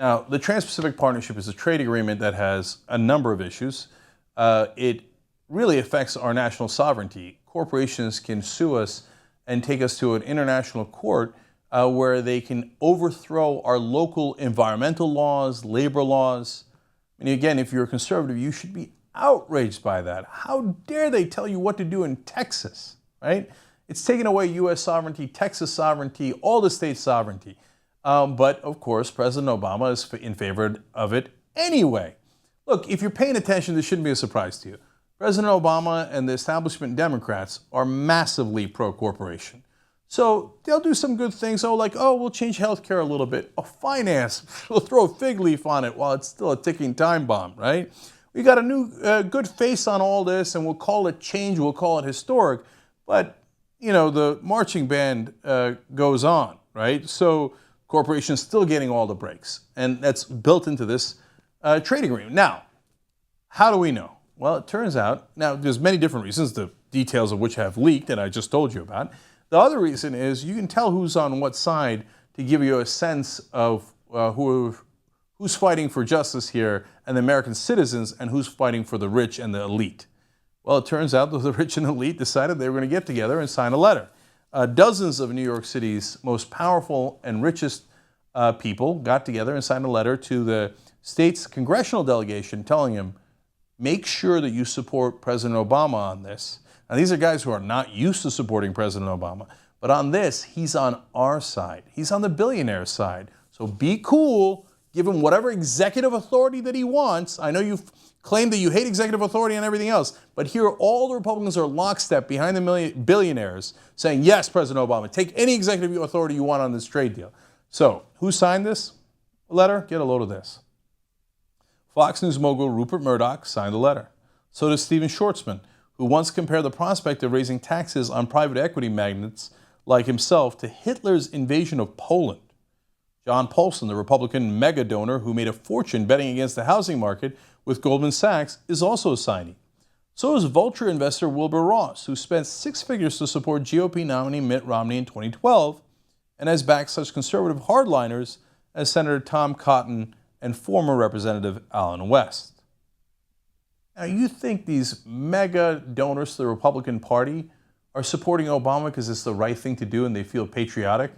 Now, the Trans-Pacific Partnership is a trade agreement that has a number of issues. It really affects our national sovereignty. Corporations can sue us and take us to an international court where they can overthrow our local environmental laws, labor laws. And again, if you're a conservative, you should be outraged by that. How dare they tell you what to do in Texas, right? It's taken away U.S. sovereignty, Texas sovereignty, all the state sovereignty. But of course, President Obama is in favor of it anyway. Look, if you're paying attention, this shouldn't be a surprise to you. President Obama and the establishment Democrats are massively pro-corporation. So they'll do some good things. We'll change healthcare a little bit. Finance, we'll throw a fig leaf on it while it's still a ticking time bomb, right? We got a new good face on all this, and we'll call it change, we'll call it historic. But, the marching band goes on, right? So corporations still getting all the breaks. And that's built into this trade agreement. Now, how do we know? Well, it turns out, now there's many different reasons, the details of which have leaked and I just told you about. The other reason is you can tell who's on what side to give you a sense of who's fighting for justice here and the American citizens and who's fighting for the rich and the elite. Well, it turns out that the rich and elite decided they were going to get together and sign a letter. Dozens of New York City's most powerful and richest people got together and signed a letter to the state's congressional delegation telling him, make sure that you support President Obama on this. Now, these are guys who are not used to supporting President Obama. But on this, he's on our side. He's on the billionaire side. So be cool. Give him whatever executive authority that he wants. I know you've claimed that you hate executive authority and everything else. But here, all the Republicans are lockstep behind the billionaires saying, yes, President Obama, take any executive authority you want on this trade deal. So who signed this letter? Get a load of this. Fox News mogul Rupert Murdoch signed the letter. So does Stephen Schwarzman, who once compared the prospect of raising taxes on private equity magnates like himself to Hitler's invasion of Poland. John Paulson, the Republican mega donor who made a fortune betting against the housing market with Goldman Sachs, is also a signee. So is vulture investor Wilbur Ross, who spent six figures to support GOP nominee Mitt Romney in 2012 and has backed such conservative hardliners as Senator Tom Cotton and former Representative Allen West. Now, you think these mega donors to the Republican Party are supporting Obama because it's the right thing to do and they feel patriotic?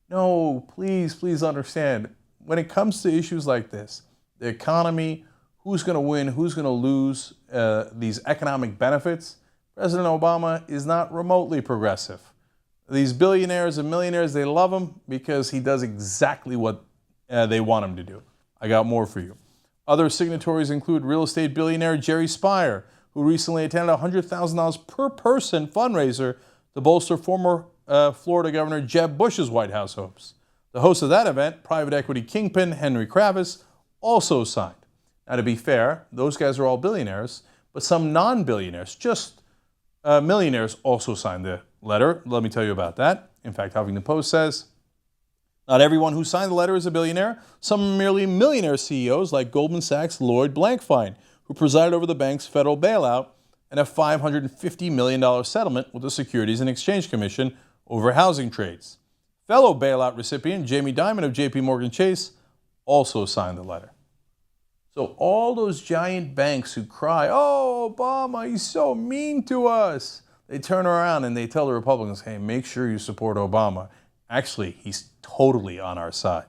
No, please understand. When it comes to issues like this, the economy, who's going to win, who's going to lose these economic benefits, President Obama is not remotely progressive. These billionaires and millionaires, they love him because he does exactly what they want him to do. I got more for you. Other signatories include real estate billionaire Jerry Spire, who recently attended a $100,000 per person fundraiser to bolster former Florida Governor Jeb Bush's White House hopes. The host of that event, private equity kingpin Henry Kravis, also signed. Now, to be fair, those guys are all billionaires, but some non-billionaires, just millionaires, also signed the letter. Let me tell you about that. In fact, Huffington Post says, not everyone who signed the letter is a billionaire. Some are merely millionaire CEOs like Goldman Sachs' Lloyd Blankfein, who presided over the bank's federal bailout and a $550 million settlement with the Securities and Exchange Commission over housing trades. Fellow bailout recipient Jamie Dimon of JP Morgan Chase also signed the letter. So all those giant banks who cry, oh, Obama, he's so mean to us, they turn around and they tell the Republicans, hey, make sure you support Obama. Actually, he's totally on our side.